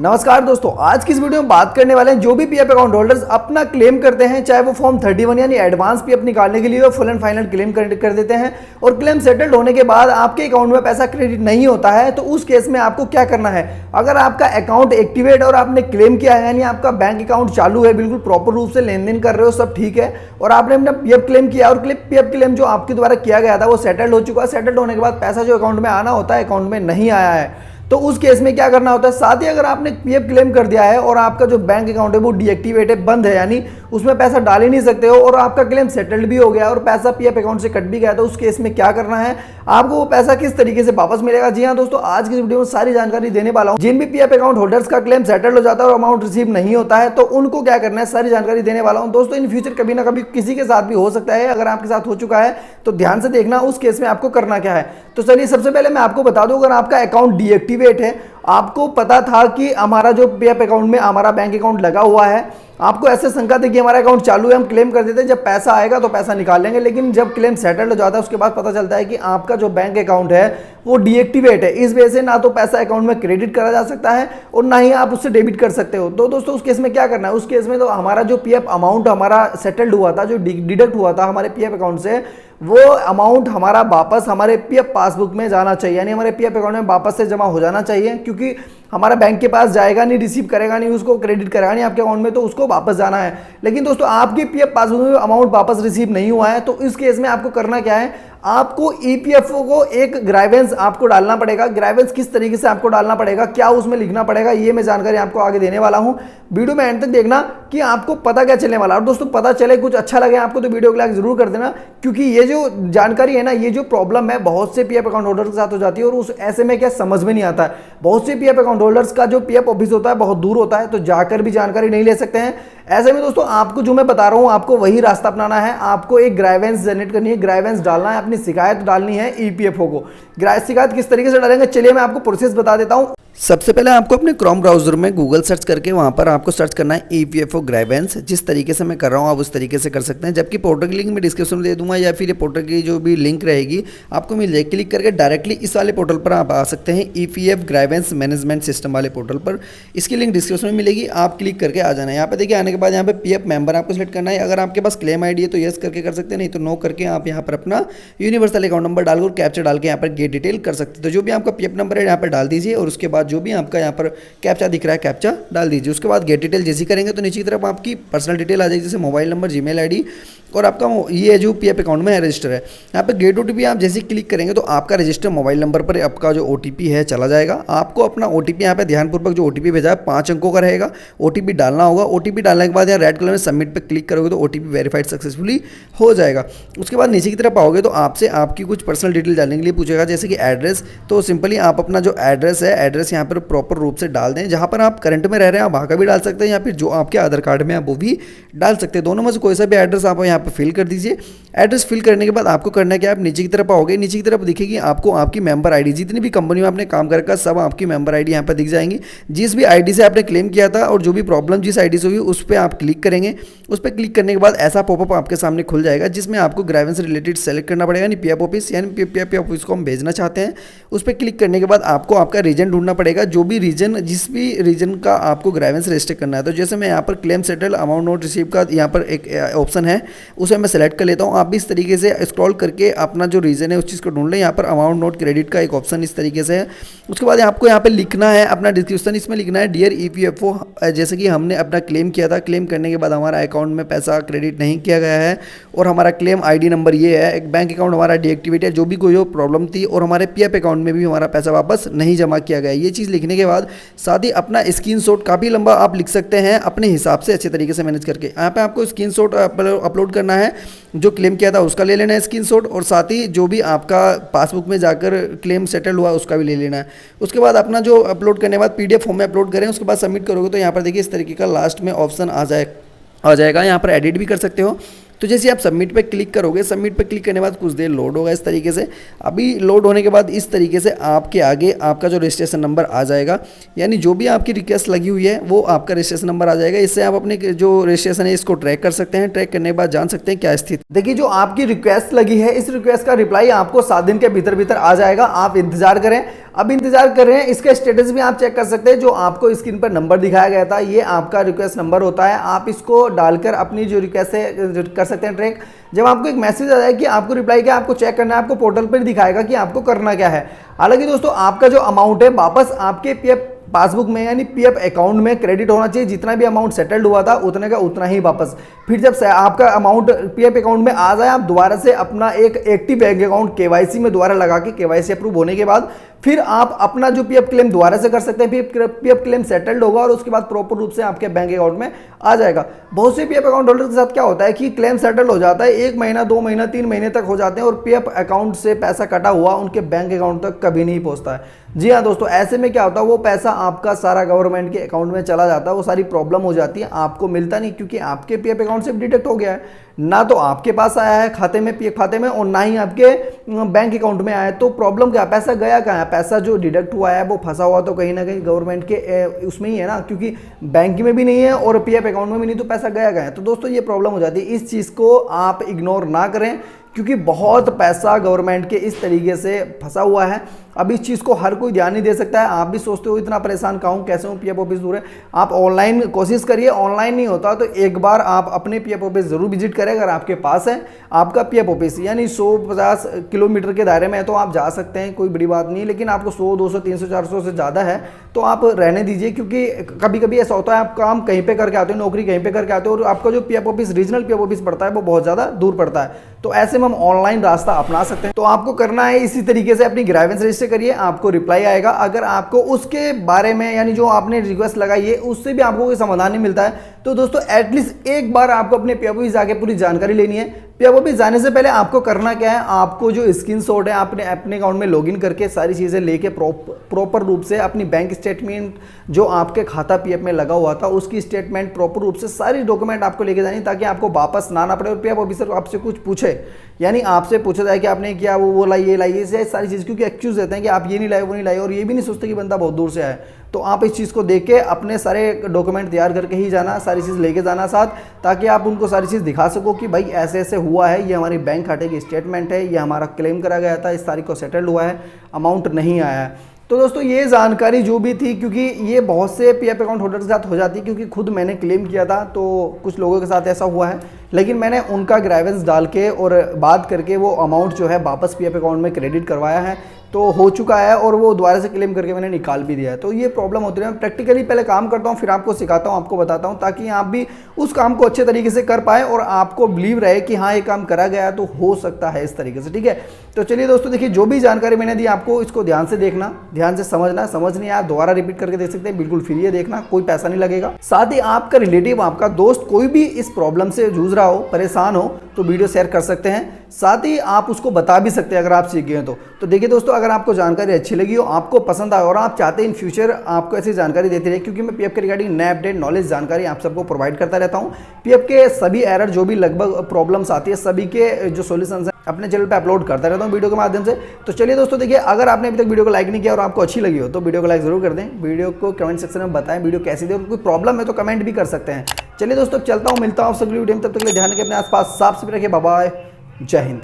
नमस्कार दोस्तों, आज की इस वीडियो में बात करने वाले हैं जो भी पीएफ अकाउंट होल्डर्स अपना क्लेम करते हैं, चाहे वो फॉर्म 31 यानी एडवांस पीएफ निकालने के लिए फुल एंड फाइनल क्लेम कर देते हैं और क्लेम सेटल्ड होने के बाद आपके अकाउंट में पैसा क्रेडिट नहीं होता है, तो उस केस में आपको क्या करना है। अगर आपका अकाउंट एक्टिवेट और आपने क्लेम किया है यानी आपका बैंक अकाउंट चालू है, बिल्कुल प्रॉपर रूप से लेन देन कर रहे हो, सब ठीक है और आपने अपना पीएफ क्लेम किया और पीएफ क्लेम जो आपके द्वारा किया गया था वो सेटल्ड हो चुका है। सेटल्ड होने के बाद पैसा जो अकाउंट में आना होता है अकाउंट में नहीं आया है, तो उस केस में क्या करना होता है। साथ ही अगर आपने पीएफ क्लेम कर दिया है और आपका जो बैंक अकाउंट है वो डीएक्टिवेट है, बंद है, यानी उसमें पैसा डाल ही नहीं सकते हो और आपका क्लेम सेटल्ड भी हो गया और पैसा पीएफ अकाउंट से कट भी गया, तो उस केस में क्या करना है, आपको वो पैसा किस तरीके से वापस मिलेगा। जी हाँ दोस्तों, आज की वीडियो में सारी जानकारी देने वाला हूं। जिन भी पीएफ अकाउंट होल्डर्स का क्लेम सेटल्ड हो जाता है और अमाउंट रिसीव नहीं होता है, तो उनको क्या करना है, सारी जानकारी देने वाला हूं। दोस्तों, इन फ्यूचर कभी ना कभी किसी के साथ भी हो सकता है, अगर आपके साथ हो चुका है तो ध्यान से देखना उस केस में आपको करना क्या है। तो चलिए सबसे पहले मैं आपको बता दूं, अगर आपका अकाउंट डीएक्टिवेट है, आपको पता था कि हमारा जो पीएफ अकाउंट में हमारा बैंक अकाउंट लगा हुआ है, आपको ऐसे शंका थी कि हमारा अकाउंट चालू है, हम क्लेम कर देते हैं, जब पैसा आएगा तो पैसा निकाल लेंगे, लेकिन जब क्लेम सेटल्ड हो जाता है उसके बाद पता चलता है कि आपका जो बैंक अकाउंट है वो डीएक्टिवेट है। इस वजह से ना तो पैसा अकाउंट में क्रेडिट करा जा सकता है और ना ही आप उससे डेबिट कर सकते हो। तो दोस्तों, उस केस में क्या करना है, उस केस में तो हमारा जो पीएफ अमाउंट हमारा सेटल्ड हुआ था, जो डिडक्ट हुआ था हमारे पीएफ अकाउंट से, वो अमाउंट हमारा वापस हमारे पीएफ पासबुक में जाना चाहिए, यानी हमारे पीएफ अकाउंट में वापस से जमा हो जाना चाहिए, क्योंकि हमारा बैंक के पास जाएगा नहीं, रिसीव करेगा नहीं, उसको क्रेडिट करेगा नहीं आपके अकाउंट में, तो उसको वापस जाना है। लेकिन दोस्तों, आपकी पीएफ पासबुक में अमाउंट वापस रिसीव नहीं हुआ है, तो इस केस में आपको करना क्या है, आपको ईपीएफओ को एक ग्राइवेंस आपको डालना पड़ेगा। ग्राइवेंस किस तरीके से आपको डालना पड़ेगा, क्या उसमें लिखना पड़ेगा, ये मैं जानकारी आपको आगे देने वाला हूं। वीडियो में एंड तक देखना कि आपको पता क्या चलने वाला है। और दोस्तों, पता चले कुछ अच्छा लगे आपको तो वीडियो को लाइक जरूर कर देना, क्योंकि ये जो जानकारी है ना, ये जो प्रॉब्लम है बहुत से पीएफ अकाउंट होल्डर के साथ हो जाती है और उस ऐसे में क्या समझ में नहीं आता है। बहुत से पीएफ अकाउंट होल्डर्स का जो पीएफ ऑफिस होता है बहुत दूर होता है, तो जाकर भी जानकारी नहीं ले सकते हैं। ऐसे में दोस्तों, आपको जो मैं बता रहा हूं, आपको वही रास्ता अपनाना है। आपको एक ग्राइवेंस जनरेट करनी है, ग्राइवेंस डालना है, अपनी शिकायत डालनी है ईपीएफओ को। शिकायत किस तरीके से डालेंगे, चलिए मैं आपको प्रोसेस बता देता हूं। सबसे पहले आपको अपने क्रोम ब्राउजर में गूगल सर्च करके वहां पर आपको सर्च करना है ईपीएफओ ग्राइवेंस। जिस तरीके से मैं कर रहा हूं आप उस तरीके से कर सकते हैं, जबकि पोर्टल की लिंक मैं डिस्क्रिप्शन में दे दूंगा या फिर ये पोर्टल की जो भी लिंक रहेगी आपको मिल जाएगी। क्लिक करके डायरेक्टली इस वाले पोर्टल पर आप आ सकते हैं, ईपीएफ ग्राइवेंस मैनेजमेंट सिस्टम वाले पोर्टल पर। इसकी लिंक डिस्क्रिप्शन में मिलेगी, आप क्लिक करके आ जाना है। यहाँ पे देखिए, आने के बाद यहाँ पे पीएफ मेंबर आपको सिलेक्ट करना है। अगर आपके पास क्लेम आईडी है तो यस करके कर सकते हैं, नहीं तो नो करके आप यहाँ पर अपना यूनिवर्सल अकाउंट नंबर डालकर कैप्चा डाल के यहाँ पर गेट डिटेल कर सकते हैं। तो जो भी आपका पीएफ नंबर है यहाँ पर डाल दीजिए और उसके बाद जो भी आपका यहाँ पर कैप्चा दिख रहा है कैप्चा डाल दीजिए। उसके बाद गेट डिटेल जैसी करेंगे तो नीचे की तरफ आपकी पर्सनल डिटेल आ जाएगी, जैसे मोबाइल नंबर, जीमेल आईडी और आपका ये जो पीएफ अकाउंट में है रजिस्टर है। यहाँ पे गेट ओटीपी आप जैसे क्लिक करेंगे तो आपका रजिस्टर मोबाइल नंबर पर आपका जो ओटीपी है चला जाएगा। आपको अपना ओटीपी यहाँ पे ध्यानपूर्वक जो ओटीपी भेजा है 5 अंकों का रहेगा, ओटीपी डालना होगा। ओटीपी डालने के बाद यहाँ रेड कलर में सबमिट पे क्लिक करोगे तो ओटीपी वेरीफाइड सक्सेसफुली हो जाएगा। उसके बाद नीचे की तरफ आओगे तो आपसे आपकी कुछ पर्सनल डिटेल डालने के लिए पूछेगा, जैसे कि एड्रेस। तो सिंपली आप अपना जो एड्रेस है, एड्रेस यहाँ पर प्रॉपर रूप से डाल दें। जहाँ पर आप करंट में रह रहे हैं आप वहाँ का भी डाल सकते हैं, या फिर जो आपके आधार कार्ड में है वो भी डाल सकते हैं। दोनों में से कोई सा भी एड्रेस आप यहाँ पर फिल कर दीजिए। एड्रेस फिल करने के बाद आपको करना है कि आप नीचे की तरफ आओगे, नीचे की तरफ दिखेगी आपको आपकी मेंबर आईडी। जितनी भी कंपनी में आपने काम कर रखा सब आपकी मेंबर आईडी यहाँ पर दिख जाएंगी। जिस भी आईडी से आपने क्लेम किया था और जो भी प्रॉब्लम जिस आईडी से हुई उस पर आप क्लिक करेंगे। उस पर क्लिक करने के बाद ऐसा पॉपअप आपके सामने खुल जाएगा, जिसमें आपको ग्राइवेंस से रिलेटेड सेलेक्ट करना पड़ेगा, यानी पीएफ ऑफिस, यानी पीएफ ऑफिस को हम भेजना चाहते हैं। उस पर क्लिक करने के बाद आपको आपका रीजन ढूंढना पड़ेगा, जो भी रीजन, जिस भी रीजन का आपको ग्राइवेंस रजिस्टर करना है। तो जैसे मैं यहाँ पर claim settle amount note receive का यहाँ पर एक ऑप्शन है, उसे मैं सेलेक्ट कर लेता हूँ। आप भी इस तरीके से स्क्रॉल करके अपना जो रीजन है उस चीज़ को ढूंढ लें। यहाँ पर अमाउंट नोट क्रेडिट का एक ऑप्शन इस तरीके से है। उसके बाद आपको यहाँ पे लिखना है अपना डिस्क्रिप्शन, इसमें लिखना है डियर ईपीएफओ, जैसे कि हमने अपना क्लेम किया था, क्लेम करने के बाद हमारा अकाउंट में पैसा क्रेडिट नहीं किया गया है और हमारा क्लेम आईडी नंबर ये है, एक बैंक अकाउंट हमारा डीएक्टिवेट है, जो भी कोई प्रॉब्लम थी, और हमारे पीएफ अकाउंट में भी हमारा पैसा वापस नहीं जमा किया गया है। ये चीज़ लिखने के बाद साथ ही अपना स्क्रीनशॉट, काफ़ी लंबा आप लिख सकते हैं अपने हिसाब से अच्छे तरीके से मैनेज करके। यहाँ पे आपको स्क्रीनशॉट अपलोड करना है, जो क्लेम किया था उसका ले लेना है स्क्रीनशॉट, और साथ ही जो भी आपका पासबुक में जाकर क्लेम सेटल हुआ उसका भी ले लेना है। उसके बाद अपना जो अपलोड करने के बाद पीडीएफ फॉर्म में अपलोड करें, उसके बाद सबमिट करोगे तो यहाँ पर देखिए इस तरीके का लास्ट में ऑप्शन आ जाएगा। यहाँ पर एडिट भी कर सकते हो, तो जैसे आप सबमिट पे क्लिक करोगे, सबमिट पे क्लिक करने के बाद कुछ देर लोड होगा इस तरीके से। अभी लोड होने के बाद इस तरीके से आपके आगे आपका जो रजिस्ट्रेशन नंबर आ जाएगा, यानी जो भी आपकी रिक्वेस्ट लगी हुई है वो आपका रजिस्ट्रेशन नंबर आ जाएगा। इससे आप अपने जो रजिस्ट्रेशन है इसको ट्रैक कर सकते हैं। ट्रैक करने के बाद जान सकते हैं क्या स्थिति। देखिए जो आपकी रिक्वेस्ट लगी है, इस रिक्वेस्ट का रिप्लाई आपको 7 दिन के भीतर आ जाएगा। आप इंतजार करें। अब इंतजार कर रहे हैं, इसका स्टेटस भी आप चेक कर सकते हैं। जो आपको स्क्रीन पर नंबर दिखाया गया था ये आपका रिक्वेस्ट नंबर होता है। आप इसको डालकर अपनी जो रिक्वेस्ट है कर सकते हैं ट्रैक। जब आपको एक मैसेज आ जाए कि आपको रिप्लाई क्या, आपको चेक करना है, आपको पोर्टल पर दिखाएगा कि आपको करना क्या है। हालांकि दोस्तों आपका जो अमाउंट है वापस आपके पीएफ पासबुक में यानी पीएफ अकाउंट में क्रेडिट होना चाहिए। जितना भी अमाउंट सेटल्ड हुआ था उतने का उतना ही वापस। फिर जब आपका अमाउंट पीएफ अकाउंट में आ जाए, आप दोबारा से अपना एक एक्टिव बैंक अकाउंट केवाईसी में दोबारा लगा के केवाईसी अप्रूव होने के बाद फिर आप अपना जो पीएफ क्लेम दोबारा से कर सकते हैं। फिर पीएफ क्लेम सेटल्ड होगा और उसके बाद प्रॉपर रूप से आपके बैंक अकाउंट में आ जाएगा। बहुत से पीएफ अकाउंट होल्डर के साथ क्या होता है कि क्लेम सेटल्ड हो जाता है, 1 महीना 2 महीना 3 महीने तक हो जाते हैं और पीएफ अकाउंट से पैसा कटा हुआ उनके बैंक अकाउंट तक कभी नहीं पहुंचता है। जी हाँ दोस्तों, ऐसे में क्या होता है वो पैसा आपका सारा गवर्नमेंट के अकाउंट में चला जाता है। वो सारी प्रॉब्लम हो जाती है, आपको मिलता नहीं क्योंकि आपके पीएफ अकाउंट से डिडक्ट हो गया है। ना तो आपके पास आया है खाते में, पीएफ खाते में, और ना ही आपके बैंक अकाउंट में आया है। तो प्रॉब्लम क्या, पैसा गया कहाँ है? पैसा जो डिडक्ट हुआ है वो फंसा हुआ तो कहीं ना कहीं गवर्नमेंट के उसमें ही है ना, क्योंकि बैंक में भी नहीं है और पीएफ अकाउंट में भी नहीं, तो पैसा गया कहाँ है? तो दोस्तों ये प्रॉब्लम हो जाती है। इस चीज़ को आप इग्नोर ना करें क्योंकि बहुत पैसा गवर्नमेंट के इस तरीके से फंसा हुआ है। अब इस चीज़ को हर कोई ध्यान नहीं दे सकता है। आप भी सोचते हो इतना परेशान कहूँ कैसे हूँ, पीएफ ऑफिस दूर है। आप ऑनलाइन कोशिश करिए, ऑनलाइन नहीं होता तो एक बार आप अपने पीएफ ऑफिस जरूर विजिट करें। अगर आपके पास है आपका पीएफ ऑफिस यानी 100-50 किलोमीटर के दायरे में है तो आप जा सकते हैं, कोई बड़ी बात नहीं। लेकिन आपको 100, 200, 300, 400 से ज़्यादा है तो आप रहने दीजिए, क्योंकि कभी कभी ऐसा होता है आप काम कहीं पर करके आते हो, नौकरी कहीं पर करके आते हो और आपका जो PF office regional PF office पड़ता है वो बहुत ज़्यादा दूर पड़ता है। तो ऐसे में हम ऑनलाइन रास्ता अपना सकते हैं। तो आपको करना है इसी तरीके से अपनी ग्राइवेंस रजिस्टर करिए, आपको रिप्लाई आएगा। अगर आपको उसके बारे में यानी जो आपने रिक्वेस्ट लगाई है उससे भी आपको कोई समाधान नहीं मिलता है तो दोस्तों एटलीस्ट एक बार आपको अपने पीएफ ऑफिस जाके पूरी जानकारी लेनी है। पीएफ ऑफिस जाने से पहले आपको करना क्या है, आपको जो स्क्रीनशॉट है आपने अपने अकाउंट में लॉगिन करके सारी चीज़ें लेके प्रॉपर रूप से अपनी बैंक स्टेटमेंट जो आपके खाता पीएफ में लगा हुआ था उसकी स्टेटमेंट प्रॉपर रूप से सारी डॉक्यूमेंट आपको लेके जानी, ताकि आपको वापस ना आना पड़े और पीएफ ऑफिसर आपसे कुछ पूछे, यानी आपसे पूछा जाए कि आपने क्या वो लाई ये लाई, ये सारी चीज़, क्योंकि एक्यूज देते हैं कि आप ये नहीं लाए वो नहीं लाए और ये भी नहीं सोचते कि बंदा बहुत दूर से आए। तो आप इस चीज़ को देख के अपने सारे डॉक्यूमेंट तैयार करके ही जाना, सारी चीज़ लेके जाना साथ, ताकि आप उनको सारी चीज़ दिखा सको कि भाई ऐसे ऐसे हुआ है, ये हमारी बैंक खाते की स्टेटमेंट है, ये हमारा क्लेम करा गया था, इस तारीख को सेटल्ड हुआ है, अमाउंट नहीं आया है। तो दोस्तों ये जानकारी जो भी थी, क्योंकि ये बहुत से पीएफ अकाउंट होल्डर के साथ हो जाती है, क्योंकि खुद मैंने क्लेम किया था तो कुछ लोगों के साथ ऐसा हुआ है, लेकिन मैंने उनका ग्राइवेंस डाल के और बात करके वो अमाउंट जो है वापस पीएफ अकाउंट में क्रेडिट करवाया है, तो हो चुका है और वो दोबारा से क्लेम करके मैंने निकाल भी दिया है। तो ये प्रॉब्लम होती है। मैं प्रैक्टिकली पहले काम करता हूँ फिर आपको सिखाता हूँ, आपको बताता हूँ, ताकि आप भी उस काम को अच्छे तरीके से कर पाए और आपको बिलीव रहे कि हाँ ये काम करा गया है तो हो सकता है इस तरीके से। ठीक है, तो चलिए दोस्तों देखिए, जो भी जानकारी मैंने दी आपको इसको ध्यान से देखना, ध्यान से समझना, समझ नहीं आया दोबारा रिपीट करके देख सकते हैं, बिल्कुल फ्री है, देखना, कोई पैसा नहीं लगेगा। साथ ही आपका रिलेटिव, आपका दोस्त कोई भी इस प्रॉब्लम से जूझ रहा हो, परेशान हो, तो वीडियो शेयर कर सकते हैं। साथ ही आप उसको बता भी सकते हैं अगर आप सीख गए तो देखिए दोस्तों, अगर आपको जानकारी अच्छी लगी हो, आपको पसंद आए और आप चाहते हैं इन फ्यूचर आपको ऐसी जानकारी देते रहे, क्योंकि मैं पीएफ के रिगार्डिंग नए अपडेट नॉलेज जानकारी आप सबको प्रोवाइड करता रहता हूं। पीएफ के सभी एरर जो भी लगभग प्रॉब्लम्स आती है सभी के जो सॉल्यूशंस हैं अपने चैनल पे अपलोड करता रहता हूं वीडियो के माध्यम से। तो चलिए दोस्तों देखिए, अगर आपने अभी तक वीडियो को लाइक नहीं किया और आपको अच्छी लगी हो तो वीडियो को लाइक जरूर कर दें। वीडियो को कमेंट सेक्शन में बताएं वीडियो कैसी थी और कोई प्रॉब्लम है तो कमेंट भी कर सकते हैं। चलिए दोस्तों चलता हूँ, मिलता हूँ आप सभी वीडियो में, तब तक के लिए ध्यान रखें अपने आसपास, साफ सुथरे रखिए, बाय बाय, जय हिंद।